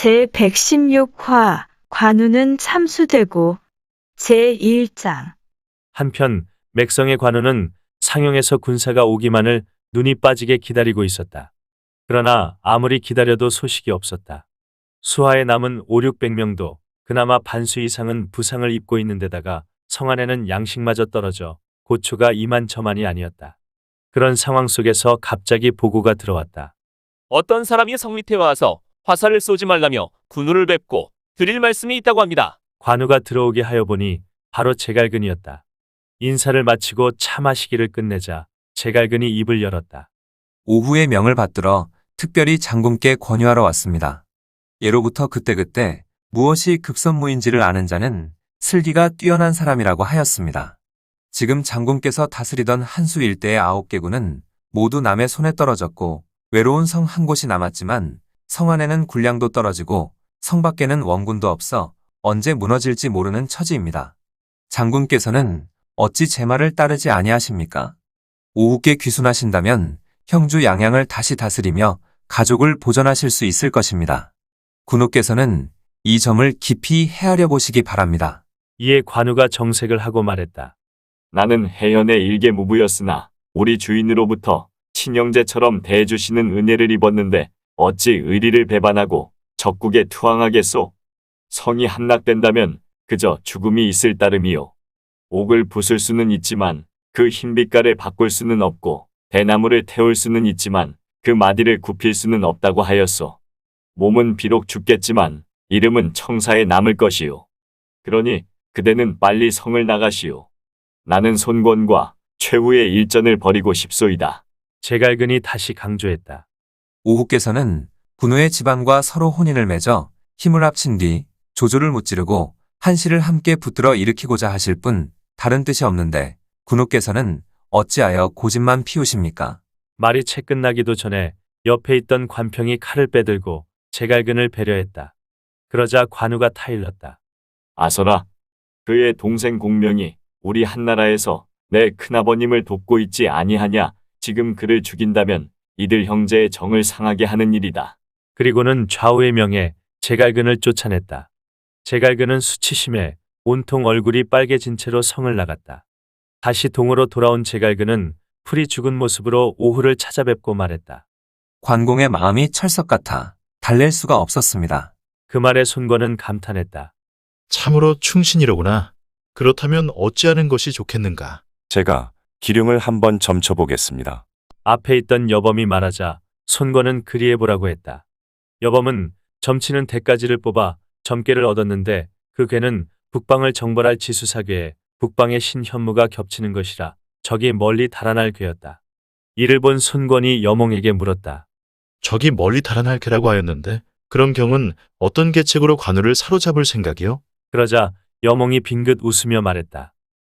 제116화 관우는 참수되고 제1장. 한편 맥성의 관우는 상용에서 군사가 오기만을 눈이 빠지게 기다리고 있었다. 그러나 아무리 기다려도 소식이 없었다. 수하에 남은 5,600명도 그나마 반수 이상은 부상을 입고 있는 데다가 성 안에는 양식마저 떨어져 고초가 이만저만이 아니었다. 그런 상황 속에서 갑자기 보고가 들어왔다. 어떤 사람이 성 밑에 와서 화살을 쏘지 말라며 군우를 뵙고 드릴 말씀이 있다고 합니다. 관우가 들어오게 하여 보니 바로 제갈근이었다. 인사를 마치고 차 마시기를 끝내자 제갈근이 입을 열었다. 오후에 명을 받들어 특별히 장군께 권유하러 왔습니다. 예로부터 그때그때 무엇이 급선무인지를 아는 자는 슬기가 뛰어난 사람이라고 하였습니다. 지금 장군께서 다스리던 한수 일대의 9개군은 모두 남의 손에 떨어졌고 외로운 성 한 곳이 남았지만 성 안에는 군량도 떨어지고 성 밖에는 원군도 없어 언제 무너질지 모르는 처지입니다. 장군께서는 어찌 제 말을 따르지 아니하십니까? 오후께 귀순하신다면 형주 양양을 다시 다스리며 가족을 보존하실 수 있을 것입니다. 군우께서는 이 점을 깊이 헤아려 보시기 바랍니다. 이에 관우가 정색을 하고 말했다. 나는 해연의 일개무부였으나 우리 주인으로부터 친형제처럼 대해주시는 은혜를 입었는데 어찌 의리를 배반하고 적국에 투항하겠소? 성이 함락된다면 그저 죽음이 있을 따름이요. 옥을 부술 수는 있지만 그 흰빛깔을 바꿀 수는 없고 대나무를 태울 수는 있지만 그 마디를 굽힐 수는 없다고 하였소. 몸은 비록 죽겠지만 이름은 청사에 남을 것이요. 그러니 그대는 빨리 성을 나가시오. 나는 손권과 최후의 일전을 벌이고 싶소이다. 제갈근이 다시 강조했다. 오후께서는 군우의 집안과 서로 혼인을 맺어 힘을 합친 뒤 조조를 무찌르고 한시를 함께 붙들어 일으키고자 하실 뿐 다른 뜻이 없는데 군우께서는 어찌하여 고집만 피우십니까? 말이 채 끝나기도 전에 옆에 있던 관평이 칼을 빼들고 제갈근을 배려했다. 그러자 관우가 타일렀다. 아서라, 그의 동생 공명이 우리 한나라에서 내 큰아버님을 돕고 있지 아니하냐. 지금 그를 죽인다면 이들 형제의 정을 상하게 하는 일이다. 그리고는 좌우의 명에 제갈근을 쫓아냈다. 제갈근은 수치심에 온통 얼굴이 빨개진 채로 성을 나갔다. 다시 동으로 돌아온 제갈근은 풀이 죽은 모습으로 오후를 찾아뵙고 말했다. 관공의 마음이 철석 같아 달랠 수가 없었습니다. 그 말에 손권은 감탄했다. 참으로 충신이로구나. 그렇다면 어찌하는 것이 좋겠는가? 제가 기륭을 한번 점쳐보겠습니다. 앞에 있던 여범이 말하자 손권은 그리해보라고 했다. 여범은 점치는 대가지를 뽑아 점괘를 얻었는데 그 괴는 북방을 정벌할 지수사괴에 북방의 신현무가 겹치는 것이라 적이 멀리 달아날 괴였다. 이를 본 손권이 여몽에게 물었다. 적이 멀리 달아날 괴라고 하였는데 그런 경은 어떤 계책으로 관우를 사로잡을 생각이요? 그러자 여몽이 빙긋 웃으며 말했다.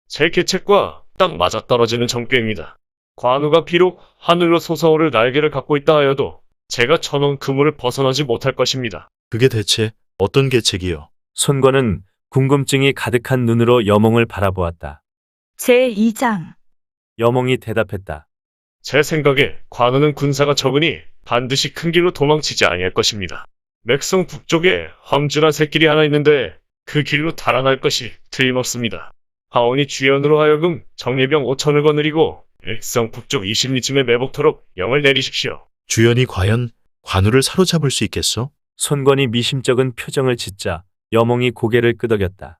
제 계책과 딱 맞아떨어지는 정꾀입니다. 관우가 비록 하늘로 솟아오를 날개를 갖고 있다 하여도 제가 쳐놓은 그물을 벗어나지 못할 것입니다. 그게 대체 어떤 계책이요? 손권은 궁금증이 가득한 눈으로 여몽을 바라보았다. 제2장. 여몽이 대답했다. 제 생각에 관우는 군사가 적으니 반드시 큰 길로 도망치지 아니할 것입니다. 맥성 북쪽에 험준한 샛길이 하나 있는데 그 길로 달아날 것이 틀림없습니다. 하오니 주연으로 하여금 정예병 5천을 거느리고 맥성 북쪽 20리쯤에 매복토록 영을 내리십시오. 주연이 과연 관우를 사로잡을 수 있겠소? 손권이 미심쩍은 표정을 짓자 여몽이 고개를 끄덕였다.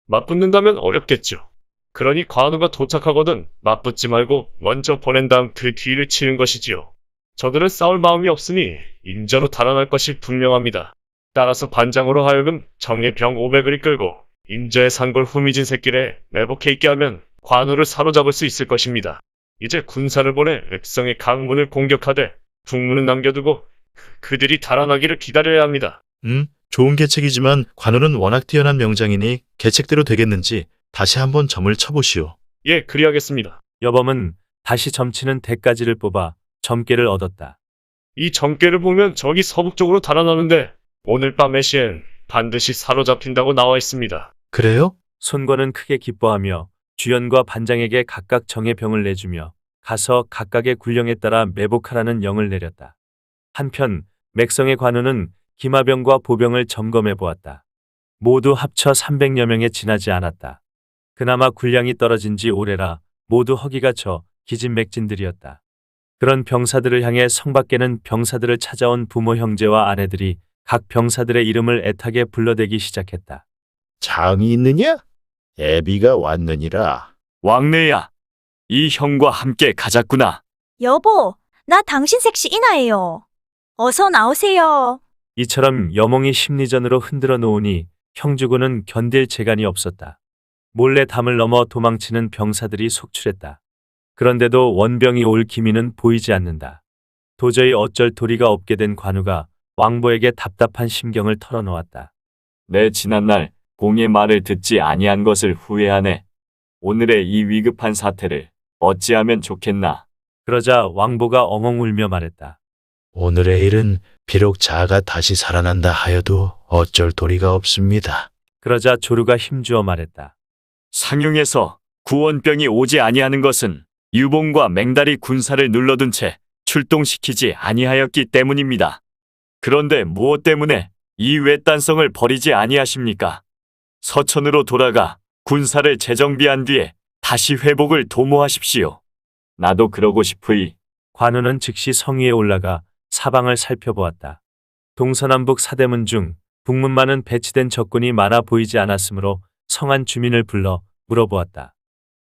맞붙는다면 어렵겠죠. 그러니 관우가 도착하거든 맞붙지 말고 먼저 보낸 다음 그 뒤를 치는 것이지요. 저들은 싸울 마음이 없으니 인자로 달아날 것이 분명합니다. 따라서 반장으로 하여금 정예병 500을 이끌고 인자의 산골 후미진 샛길에 매복해 있게 하면 관우를 사로잡을 수 있을 것입니다. 이제 군사를 보내 액성의 강문을 공격하되 북문을 남겨두고 그들이 달아나기를 기다려야 합니다. 좋은 계책이지만 관우는 워낙 뛰어난 명장이니 계책대로 되겠는지 다시 한번 점을 쳐보시오. 예, 그리하겠습니다. 여범은 다시 점치는 대가지를 뽑아 점괘를 얻었다. 이 점괘를 보면 적이 서북쪽으로 달아나는데 오늘 밤 시엔 반드시 사로잡힌다고 나와 있습니다. 그래요? 손권은 크게 기뻐하며 주연과 반장에게 각각 정예병을 내주며 가서 각각의 군령에 따라 매복하라는 영을 내렸다. 한편 맥성의 관우는 기마병과 보병을 점검해 보았다. 모두 합쳐 300여 명에 지나지 않았다. 그나마 군량이 떨어진 지 오래라 모두 허기가 져 기진맥진들이었다. 그런 병사들을 향해 성 밖에는 병사들을 찾아온 부모 형제와 아내들이 각 병사들의 이름을 애타게 불러대기 시작했다. 장이 있느냐? 애비가 왔느니라. 왕래야, 이 형과 함께 가자꾸나. 여보, 나 당신 섹시 이나예요. 어서 나오세요. 이처럼 여몽이 심리전으로 흔들어 놓으니 형주군은 견딜 재간이 없었다. 몰래 담을 넘어 도망치는 병사들이 속출했다. 그런데도 원병이 올 기미는 보이지 않는다. 도저히 어쩔 도리가 없게 된 관우가 왕보에게 답답한 심경을 털어놓았다. 내 지난날 공의 말을 듣지 아니한 것을 후회하네. 오늘의 이 위급한 사태를 어찌하면 좋겠나. 그러자 왕보가 엉엉 울며 말했다. 오늘의 일은 비록 자가 다시 살아난다 하여도 어쩔 도리가 없습니다. 그러자 조루가 힘주어 말했다. 상용에서 구원병이 오지 아니하는 것은 유봉과 맹달이 군사를 눌러둔 채 출동시키지 아니하였기 때문입니다. 그런데 무엇 때문에 이 외딴성을 버리지 아니하십니까? 서천으로 돌아가 군사를 재정비한 뒤에 다시 회복을 도모하십시오. 나도 그러고 싶으이. 관우는 즉시 성 위에 올라가 사방을 살펴보았다. 동서남북 사대문 중 북문만은 배치된 적군이 많아 보이지 않았으므로 성안 주민을 불러 물어보았다.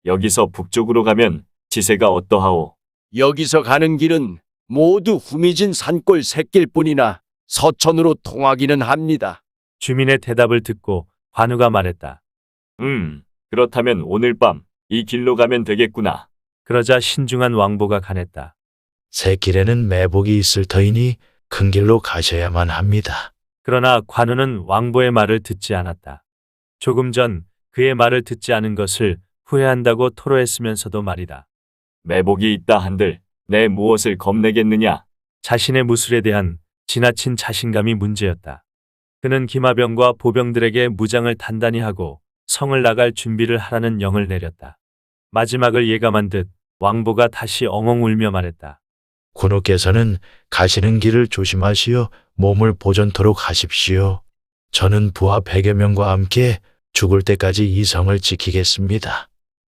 여기서 북쪽으로 가면 지세가 어떠하오? 여기서 가는 길은 모두 후미진 산골 샛길뿐이나 서천으로 통하기는 합니다. 주민의 대답을 듣고 관우가 말했다. 그렇다면 오늘 밤 이 길로 가면 되겠구나. 그러자 신중한 왕보가 가냈다. 새 길에는 매복이 있을 터이니 큰 길로 가셔야만 합니다. 그러나 관우는 왕보의 말을 듣지 않았다. 조금 전 그의 말을 듣지 않은 것을 후회한다고 토로했으면서도 말이다. 매복이 있다 한들 내 무엇을 겁내겠느냐? 자신의 무술에 대한 지나친 자신감이 문제였다. 그는 기마병과 보병들에게 무장을 단단히 하고 성을 나갈 준비를 하라는 영을 내렸다. 마지막을 예감한 듯 왕보가 다시 엉엉 울며 말했다. 군우께서는 가시는 길을 조심하시어 몸을 보존토록 하십시오. 저는 부하 100여 명과 함께 죽을 때까지 이 성을 지키겠습니다.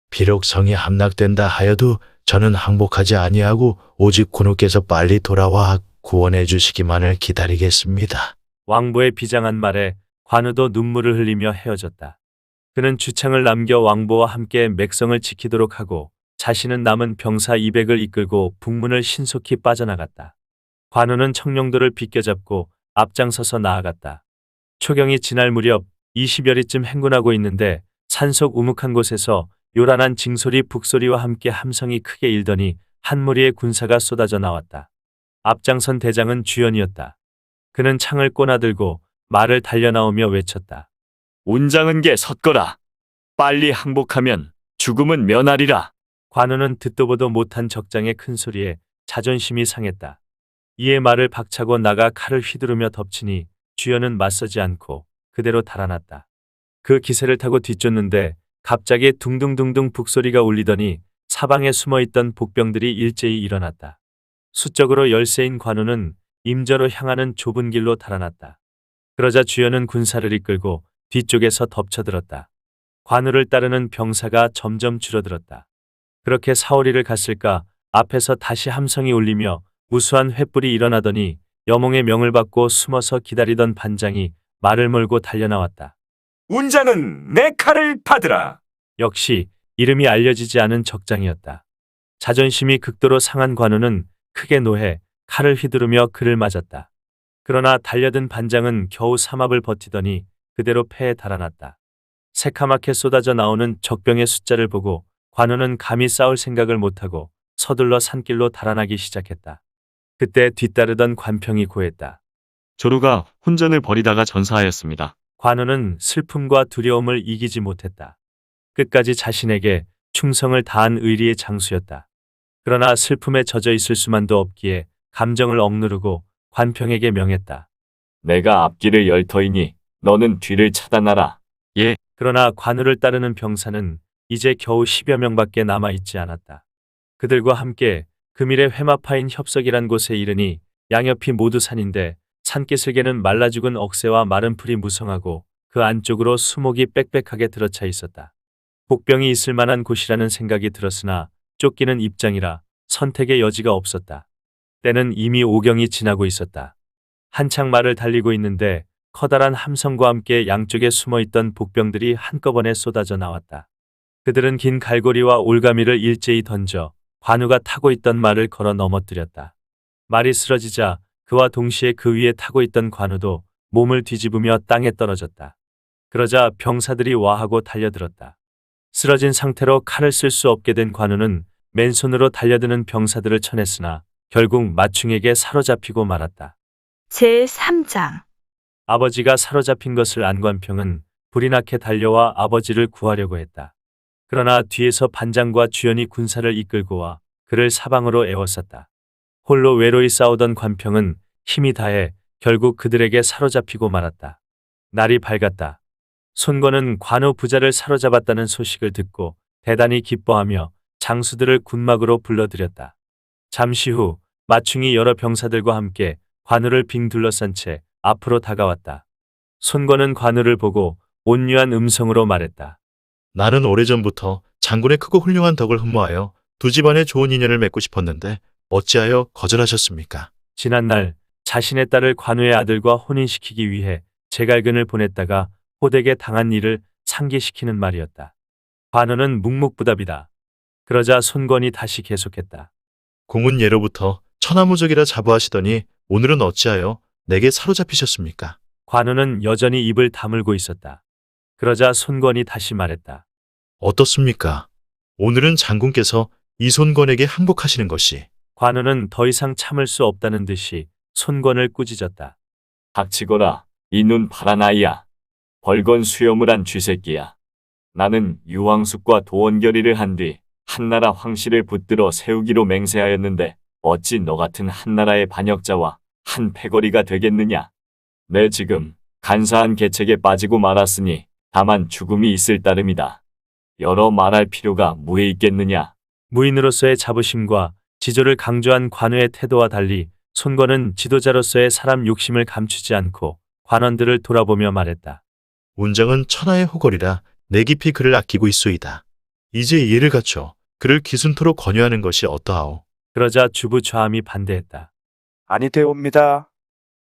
비록 성이 함락된다 하여도 저는 항복하지 아니하고 오직 군우께서 빨리 돌아와 구원해 주시기만을 기다리겠습니다. 왕보의 비장한 말에 관우도 눈물을 흘리며 헤어졌다. 그는 주창을 남겨 왕보와 함께 맥성을 지키도록 하고 자신은 남은 병사 200을 이끌고 북문을 신속히 빠져나갔다. 관우는 청룡도를 비껴잡고 앞장서서 나아갔다. 초경이 지날 무렵 20여리쯤 행군하고 있는데 산속 우묵한 곳에서 요란한 징소리 북소리와 함께 함성이 크게 일더니 한 무리의 군사가 쏟아져 나왔다. 앞장선 대장은 주연이었다. 그는 창을 꼬나들고 말을 달려나오며 외쳤다. 운장은 게 섰거라. 빨리 항복하면 죽음은 면하리라. 관우는 듣도 보도 못한 적장의 큰 소리에 자존심이 상했다. 이에 말을 박차고 나가 칼을 휘두르며 덮치니 주연은 맞서지 않고 그대로 달아났다. 그 기세를 타고 뒤쫓는데 갑자기 둥둥둥둥 북소리가 울리더니 사방에 숨어있던 복병들이 일제히 일어났다. 수적으로 열세인 관우는 임저로 향하는 좁은 길로 달아났다. 그러자 주연은 군사를 이끌고 뒤쪽에서 덮쳐들었다. 관우를 따르는 병사가 점점 줄어들었다. 그렇게 사오리를 갔을까 앞에서 다시 함성이 울리며 무수한 횃불이 일어나더니 여몽의 명을 받고 숨어서 기다리던 반장이 말을 몰고 달려나왔다. 운자는 내 칼을 받으라. 역시 이름이 알려지지 않은 적장이었다. 자존심이 극도로 상한 관우는 크게 노해 칼을 휘두르며 그를 맞았다. 그러나 달려든 반장은 겨우 삼합을 버티더니 그대로 패에 달아났다. 새카맣게 쏟아져 나오는 적병의 숫자를 보고 관우는 감히 싸울 생각을 못하고 서둘러 산길로 달아나기 시작했다. 그때 뒤따르던 관평이 고했다. 조루가 혼전을 벌이다가 전사하였습니다. 관우는 슬픔과 두려움을 이기지 못했다. 끝까지 자신에게 충성을 다한 의리의 장수였다. 그러나 슬픔에 젖어 있을 수만도 없기에 감정을 억누르고 관평에게 명했다. 내가 앞길을 열 터이니 너는 뒤를 차단하라. 그러나 관우를 따르는 병사는 이제 겨우 10여 명밖에 남아있지 않았다. 그들과 함께 금일의 회마파인 협석이란 곳에 이르니 양옆이 모두 산인데 산기슭에는 말라 죽은 억새와 마른 풀이 무성하고 그 안쪽으로 수목이 빽빽하게 들어차 있었다. 복병이 있을 만한 곳이라는 생각이 들었으나 쫓기는 입장이라 선택의 여지가 없었다. 때는 이미 오경이 지나고 있었다. 한창 말을 달리고 있는데 커다란 함성과 함께 양쪽에 숨어있던 복병들이 한꺼번에 쏟아져 나왔다. 그들은 긴 갈고리와 올가미를 일제히 던져 관우가 타고 있던 말을 걸어 넘어뜨렸다. 말이 쓰러지자 그와 동시에 그 위에 타고 있던 관우도 몸을 뒤집으며 땅에 떨어졌다. 그러자 병사들이 와하고 달려들었다. 쓰러진 상태로 칼을 쓸 수 없게 된 관우는 맨손으로 달려드는 병사들을 쳐냈으나 결국 마충에게 사로잡히고 말았다. 제3장. 아버지가 사로잡힌 것을 안 관평은 불이 나게 달려와 아버지를 구하려고 했다. 그러나 뒤에서 반장과 주연이 군사를 이끌고 와 그를 사방으로 에워쌌다. 홀로 외로이 싸우던 관평은 힘이 다해 결국 그들에게 사로잡히고 말았다. 날이 밝았다. 손권은 관우 부자를 사로잡았다는 소식을 듣고 대단히 기뻐하며 장수들을 군막으로 불러들였다. 잠시 후 마충이 여러 병사들과 함께 관우를 빙 둘러싼 채 앞으로 다가왔다. 손권은 관우를 보고 온유한 음성으로 말했다. 나는 오래전부터 장군의 크고 훌륭한 덕을 흠모하여 두 집안의 좋은 인연을 맺고 싶었는데 어찌하여 거절하셨습니까? 지난날 자신의 딸을 관우의 아들과 혼인시키기 위해 제갈근을 보냈다가 호되게 당한 일을 상기시키는 말이었다. 관우는 묵묵부답이다. 그러자 손권이 다시 계속했다. 공은 예로부터 천하무적이라 자부하시더니 오늘은 어찌하여 내게 사로잡히셨습니까? 관우는 여전히 입을 다물고 있었다. 그러자 손권이 다시 말했다. 어떻습니까? 오늘은 장군께서 이손권에게 항복하시는 것이. 관우는 더 이상 참을 수 없다는 듯이 손권을 꾸짖었다. 닥치거라, 이 눈 파란 아이야. 벌건 수염을 한 쥐새끼야. 나는 유황숙과 도원결의를 한 뒤 한나라 황실을 붙들어 세우기로 맹세하였는데 어찌 너 같은 한나라의 반역자와 한 패거리가 되겠느냐. 내 지금 간사한 계책에 빠지고 말았으니 다만 죽음이 있을 따름이다. 여러 말할 필요가 무에 있겠느냐. 무인으로서의 자부심과 지조를 강조한 관우의 태도와 달리 손권은 지도자로서의 사람 욕심을 감추지 않고 관원들을 돌아보며 말했다. 운정은 천하의 호걸이라 내 깊이 그를 아끼고 있소이다. 이제 이해를 갖춰 그를 기순토로 권유하는 것이 어떠하오? 그러자 주부 좌함이 반대했다. 아니 되옵니다.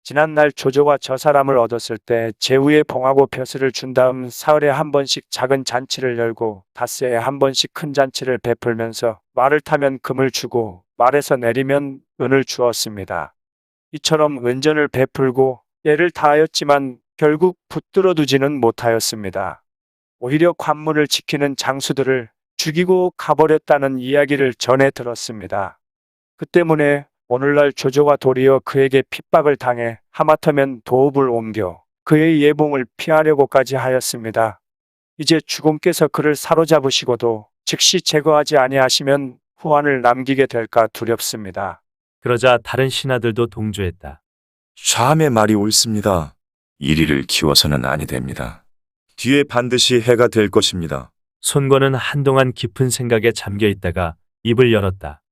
지난날 조조가 저 사람을 얻었을 때 제후에 봉하고 벼슬을 준 다음 사흘에 한 번씩 작은 잔치를 열고 닷새에 한 번씩 큰 잔치를 베풀면서 말을 타면 금을 주고 말에서 내리면 은을 주었습니다. 이처럼 은전을 베풀고 예를 다하였지만 결국 붙들어 두지는 못하였습니다. 오히려 관문을 지키는 장수들을 죽이고 가버렸다는 이야기를 전해 들었습니다. 그 때문에 오늘날 조조가 도리어 그에게 핍박을 당해 하마터면 도읍을 옮겨 그의 예봉을 피하려고까지 하였습니다. 이제 주공께서 그를 사로잡으시고도 즉시 제거하지 아니하시면 후환을 남기게 될까 두렵습니다. 그러자 다른 신하들도 동조했다. 샴의 말이 옳습니다. 이리를 키워서는 아니 됩니다. 뒤에 반드시 해가 될 것입니다. 손권은 한동안 깊은 생각에 잠겨 있다가 입을 열었다.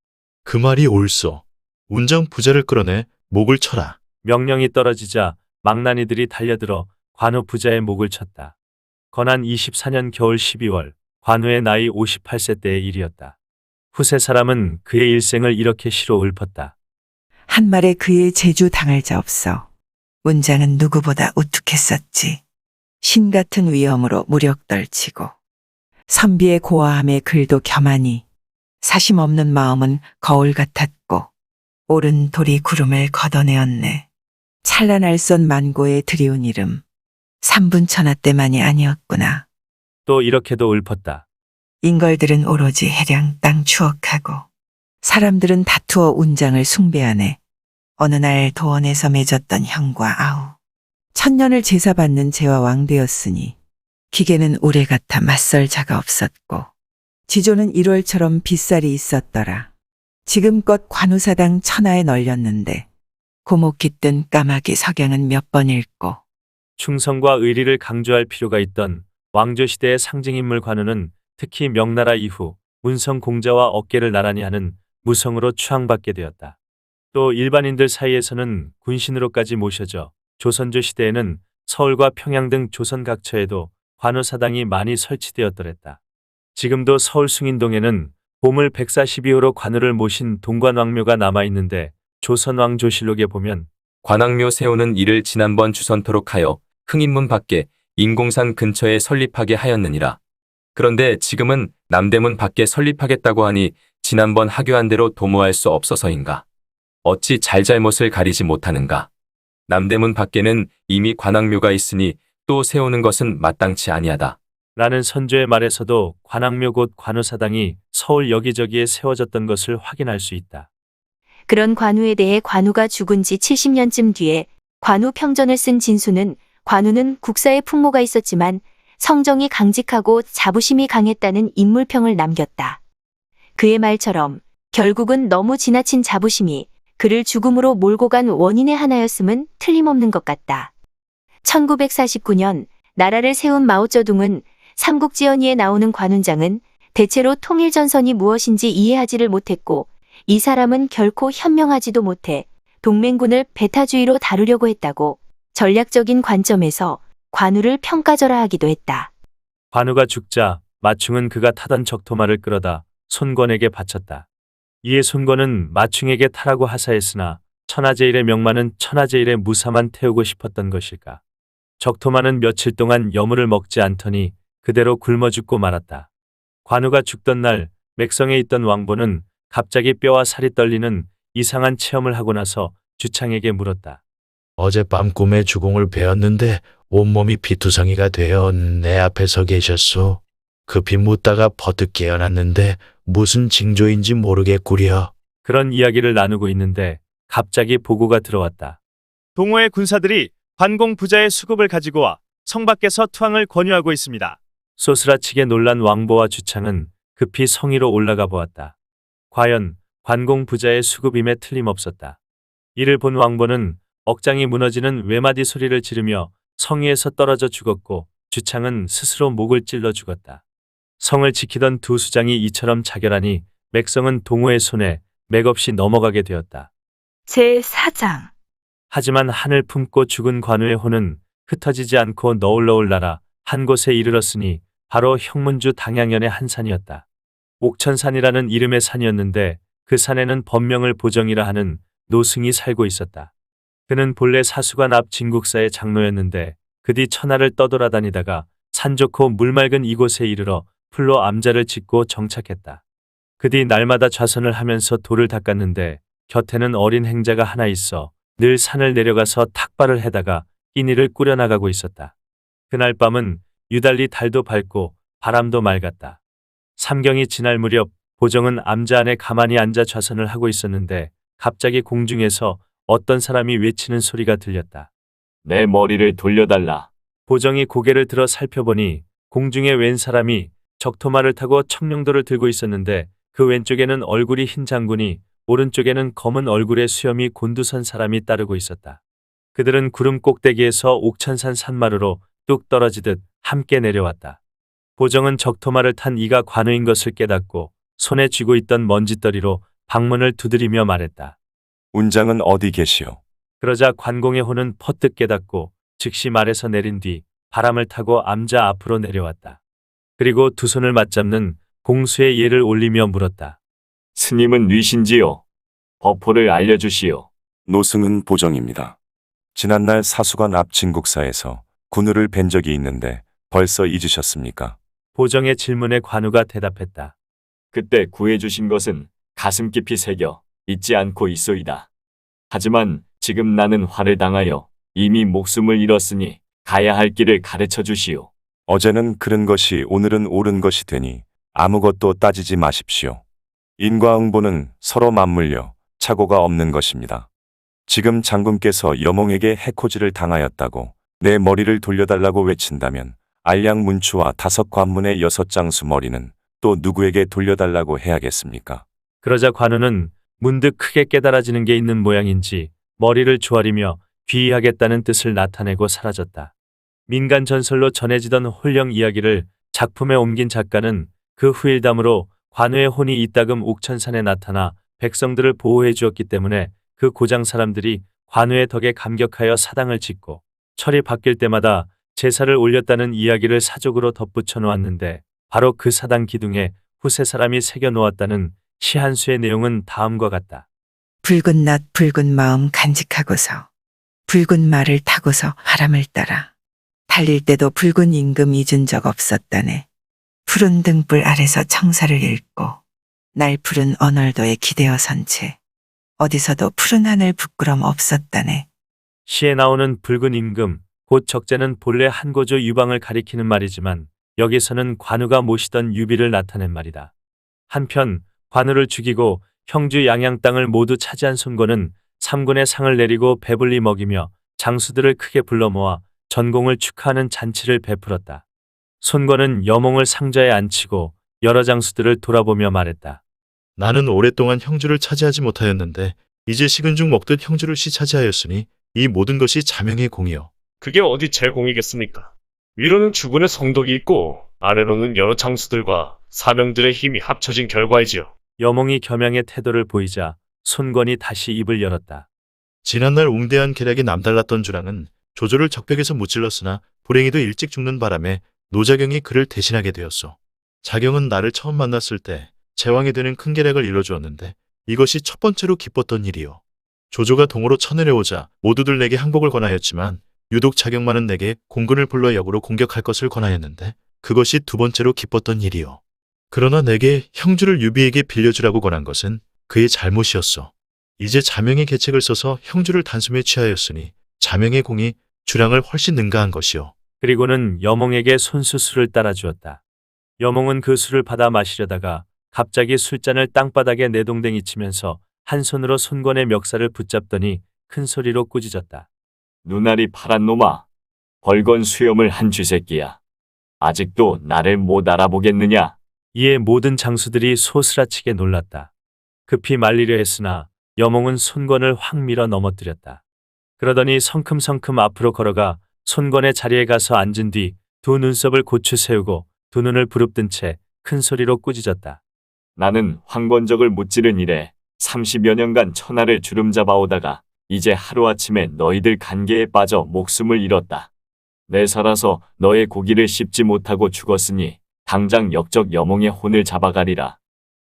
그 말이 옳소. 운정 부자를 끌어내 목을 쳐라. 명령이 떨어지자 망나니들이 달려들어 관우 부자의 목을 쳤다. 건한 24년 겨울 12월 관우의 나이 58세 때의 일이었다. 후세 사람은 그의 일생을 이렇게 시로 읊었다. 한 말에 그의 재주 당할 자 없어. 운장은 누구보다 우뚝했었지. 신 같은 위엄으로 무력떨치고 선비의 고아함에 글도 겸하니 사심 없는 마음은 거울 같았고 옳은 돌이 구름을 걷어내었네. 찬란할선 만고의 드리운 이름 삼분천하 때만이 아니었구나. 또 이렇게도 읊었다. 인걸들은 오로지 해량 땅 추억하고 사람들은 다투어 운장을 숭배하네. 어느 날 도원에서 맺었던 형과 아우 천년을 제사받는 제와 왕되었으니 기계는 오래 같아 맞설 자가 없었고 지조는 1월처럼 빗살이 있었더라. 지금껏 관우사당 천하에 널렸는데 고목 깃든 까마귀 석양은 몇 번 읽고 충성과 의리를 강조할 필요가 있던 왕조시대의 상징인물 관우는 특히 명나라 이후 문성 공자와 어깨를 나란히 하는 무성으로 추앙받게 되었다. 또 일반인들 사이에서는 군신으로까지 모셔져 조선조 시대에는 서울과 평양 등 조선 각처에도 관우사당이 많이 설치되었더랬다. 지금도 서울 숭인동에는 보물 142호로 관우를 모신 동관왕묘가 남아있는데 조선왕조실록에 보면 관왕묘 세우는 일을 지난번 주선토록 하여 흥인문 밖에 인공산 근처에 설립하게 하였느니라. 그런데 지금은 남대문 밖에 설립하겠다고 하니 지난번 하교한 대로 도모할 수 없어서인가. 어찌 잘잘못을 가리지 못하는가. 남대문 밖에는 이미 관왕묘가 있으니 또 세우는 것은 마땅치 아니하다. 라는 선조의 말에서도 관왕묘 곧 관우사당이 서울 여기저기에 세워졌던 것을 확인할 수 있다. 그런 관우에 대해 관우가 죽은 지 70년쯤 뒤에 관우 평전을 쓴 진수는 관우는 국사에 풍모가 있었지만 성정이 강직하고 자부심이 강했다는 인물평을 남겼다. 그의 말처럼 결국은 너무 지나친 자부심이 그를 죽음으로 몰고 간 원인의 하나였음은 틀림없는 것 같다. 1949년 나라를 세운 마오쩌둥은 삼국지연의에 나오는 관운장은 대체로 통일전선이 무엇인지 이해하지를 못했고 이 사람은 결코 현명하지도 못해 동맹군을 배타주의로 다루려고 했다고 전략적인 관점에서 관우를 평가절하하기도 했다. 관우가 죽자 마충은 그가 타던 적토마를 끌어다 손권에게 바쳤다. 이에 손권은 마충에게 타라고 하사했으나 천하제일의 명마는 천하제일의 무사만 태우고 싶었던 것일까. 적토마는 며칠 동안 여물을 먹지 않더니 그대로 굶어 죽고 말았다. 관우가 죽던 날 맥성에 있던 왕보는 갑자기 뼈와 살이 떨리는 이상한 체험을 하고 나서 주창에게 물었다. 어젯밤 꿈에 주공을 베었는데 온몸이 피투성이가 되어 내 앞에 서 계셨소. 급히 묻다가 버뜩 깨어났는데 무슨 징조인지 모르겠구려. 그런 이야기를 나누고 있는데 갑자기 보고가 들어왔다. 동호회 군사들이 관공 부자의 수급을 가지고 와 성 밖에서 투항을 권유하고 있습니다. 소스라치게 놀란 왕보와 주창은 급히 성위로 올라가 보았다. 과연 관공 부자의 수급임에 틀림없었다. 이를 본 왕보는 억장이 무너지는 외마디 소리를 지르며 성위에서 떨어져 죽었고 주창은 스스로 목을 찔러 죽었다. 성을 지키던 두 수장이 이처럼 자결하니 맥성은 동호의 손에 맥없이 넘어가게 되었다. 제4장 하지만 한을 품고 죽은 관우의 혼은 흩어지지 않고 너울너울 날아 한 곳에 이르렀으니 바로 형문주 당양연의 한 산이었다. 옥천산이라는 이름의 산이었는데 그 산에는 법명을 보정이라 하는 노승이 살고 있었다. 그는 본래 사수관 앞 진국사의 장로였는데 그 뒤 천하를 떠돌아다니다가 산 좋고 물 맑은 이곳에 이르러 풀로 암자를 짓고 정착했다. 그 뒤 날마다 좌선을 하면서 돌을 닦았는데 곁에는 어린 행자가 하나 있어 늘 산을 내려가서 탁발을 해다가 끼니를 꾸려나가고 있었다. 그날 밤은 유달리 달도 밝고 바람도 맑았다. 삼경이 지날 무렵 보정은 암자 안에 가만히 앉아 좌선을 하고 있었는데 갑자기 공중에서 어떤 사람이 외치는 소리가 들렸다. 내 머리를 돌려달라. 보정이 고개를 들어 살펴보니 공중에 웬 사람이 적토마를 타고 청룡도를 들고 있었는데 그 왼쪽에는 얼굴이 흰 장군이 오른쪽에는 검은 얼굴의 수염이 곤두선 사람이 따르고 있었다. 그들은 구름 꼭대기에서 옥천산 산마루로 뚝 떨어지듯 함께 내려왔다. 보정은 적토마를 탄 이가 관우인 것을 깨닫고 손에 쥐고 있던 먼지떨이로 방문을 두드리며 말했다. 운장은 어디 계시오? 그러자 관공의 혼은 퍼뜩 깨닫고 즉시 말에서 내린 뒤 바람을 타고 암자 앞으로 내려왔다. 그리고 두 손을 맞잡는 공수의 예를 올리며 물었다. 스님은 뉘신지요? 법호를 알려주시오. 노승은 보정입니다. 지난날 사수관 앞 진국사에서 군우를 뵌 적이 있는데 벌써 잊으셨습니까? 보정의 질문에 관우가 대답했다. 그때 구해주신 것은 가슴 깊이 새겨 잊지 않고 있소이다. 하지만 지금 나는 화를 당하여 이미 목숨을 잃었으니 가야 할 길을 가르쳐 주시오. 어제는 그른 것이 오늘은 옳은 것이 되니 아무것도 따지지 마십시오. 인과 응보는 서로 맞물려 착오가 없는 것입니다. 지금 장군께서 여몽에게 해코지를 당하였다고 내 머리를 돌려달라고 외친다면 알량 문추와 5 관문의 6 장수 머리는 또 누구에게 돌려달라고 해야겠습니까? 그러자 관우는 문득 크게 깨달아지는 게 있는 모양인지 머리를 조아리며 귀의하겠다는 뜻을 나타내고 사라졌다. 민간 전설로 전해지던 홀령 이야기를 작품에 옮긴 작가는 그 후일담으로 관우의 혼이 이따금 옥천산에 나타나 백성들을 보호해 주었기 때문에 그 고장 사람들이 관우의 덕에 감격하여 사당을 짓고 철이 바뀔 때마다 제사를 올렸다는 이야기를 사족으로 덧붙여 놓았는데 바로 그 사당 기둥에 후세 사람이 새겨 놓았다는 시 한 수의 내용은 다음과 같다. 붉은 낫 붉은 마음 간직하고서 붉은 말을 타고서 바람을 따라 달릴 때도 붉은 임금 잊은 적 없었다네. 푸른 등불 아래서 청사를 읽고 날 푸른 언얼도에 기대어 선 채 어디서도 푸른 하늘 부끄럼 없었다네. 시에 나오는 붉은 임금, 곧 적재는 본래 한고조 유방을 가리키는 말이지만 여기서는 관우가 모시던 유비를 나타낸 말이다. 한편 관우를 죽이고 형주 양양 땅을 모두 차지한 손권은 3군의 상을 내리고 배불리 먹이며 장수들을 크게 불러 모아 전공을 축하하는 잔치를 베풀었다. 손권은 여몽을 상자에 앉히고 여러 장수들을 돌아보며 말했다. 나는 오랫동안 형주를 차지하지 못하였는데 이제 식은 죽 먹듯 형주를 차지하였으니 이 모든 것이 자명의 공이요. 그게 어디 제 공이겠습니까? 위로는 주군의 성덕이 있고 아래로는 여러 장수들과 사명들의 힘이 합쳐진 결과이지요. 여몽이 겸양의 태도를 보이자 손권이 다시 입을 열었다. 지난날 웅대한 계략이 남달랐던 주랑은 조조를 적벽에서 무찔렀으나 불행히도 일찍 죽는 바람에 노자경이 그를 대신하게 되었소. 자경은 나를 처음 만났을 때 제왕이 되는 큰 계략을 이뤄주었는데 이것이 첫 번째로 기뻤던 일이요. 조조가 동으로 쳐내려오자 모두들 내게 항복을 권하였지만 유독 자경만은 내게 공군을 불러 역으로 공격할 것을 권하였는데 그것이 두 번째로 기뻤던 일이요. 그러나 내게 형주를 유비에게 빌려주라고 권한 것은 그의 잘못이었소. 이제 자명의 계책을 써서 형주를 단숨에 취하였으니 자명의 공이 주랑을 훨씬 능가한 것이요. 그리고는 여몽에게 손수술을 따라주었다. 여몽은 그 술을 받아 마시려다가 갑자기 술잔을 땅바닥에 내동댕이 치면서 한 손으로 손권의 멱살을 붙잡더니 큰 소리로 꾸짖었다. 눈알이 파란 놈아, 벌건 수염을 한 쥐새끼야. 아직도 나를 못 알아보겠느냐? 이에 모든 장수들이 소스라치게 놀랐다. 급히 말리려 했으나 여몽은 손권을 확 밀어 넘어뜨렸다. 그러더니 성큼성큼 앞으로 걸어가 손권의 자리에 가서 앉은 뒤 두 눈썹을 고추 세우고 두 눈을 부릅뜬 채 큰 소리로 꾸짖었다. 나는 황건적을 무찌른 이래 30여 년간 천하를 주름잡아오다가 이제 하루아침에 너희들 간계에 빠져 목숨을 잃었다. 내 살아서 너의 고기를 씹지 못하고 죽었으니 당장 역적 여몽의 혼을 잡아가리라.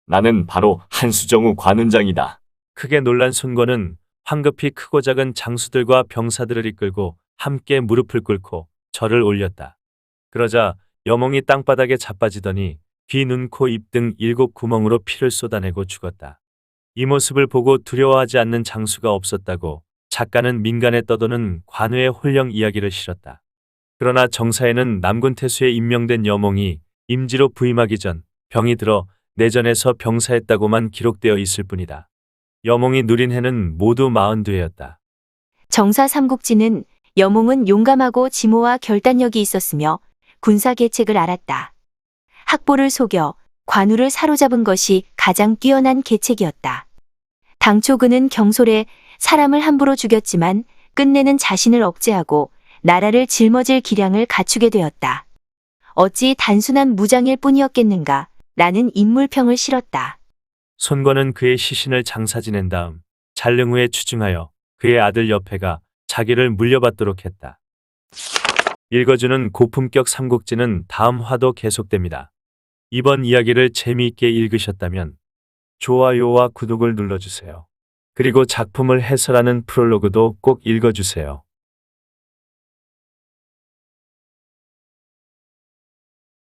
나는 바로 한수정우 관운장이다. 크게 놀란 손권은 황급히 크고 작은 장수들과 병사들을 이끌고 함께 무릎을 꿇고 절을 올렸다. 그러자 여몽이 땅바닥에 자빠지더니 귀, 눈, 코, 입 등 7구멍으로 피를 쏟아내고 죽었다. 이 모습을 보고 두려워하지 않는 장수가 없었다고 작가는 민간에 떠도는 관우의 홀령 이야기를 실었다. 그러나 정사에는 남군 태수에 임명된 여몽이 임지로 부임하기 전 병이 들어 내전에서 병사했다고만 기록되어 있을 뿐이다. 여몽이 누린 해는 모두 42해였다. 정사 삼국지는 여몽은 용감하고 지모와 결단력이 있었으며 군사 계책을 알았다. 학보를 속여 관우를 사로잡은 것이 가장 뛰어난 계책이었다. 당초 그는 경솔해 사람을 함부로 죽였지만 끝내는 자신을 억제하고 나라를 짊어질 기량을 갖추게 되었다. 어찌 단순한 무장일 뿐이었겠는가 라는 인물평을 실었다. 손권은 그의 시신을 장사 지낸 다음 잔릉후에 추증하여 그의 아들 여패가 자기를 물려받도록 했다. 읽어주는 고품격 삼국지는 다음 화도 계속됩니다. 이번 이야기를 재미있게 읽으셨다면 좋아요와 구독을 눌러주세요. 그리고 작품을 해설하는 프롤로그도 꼭 읽어주세요.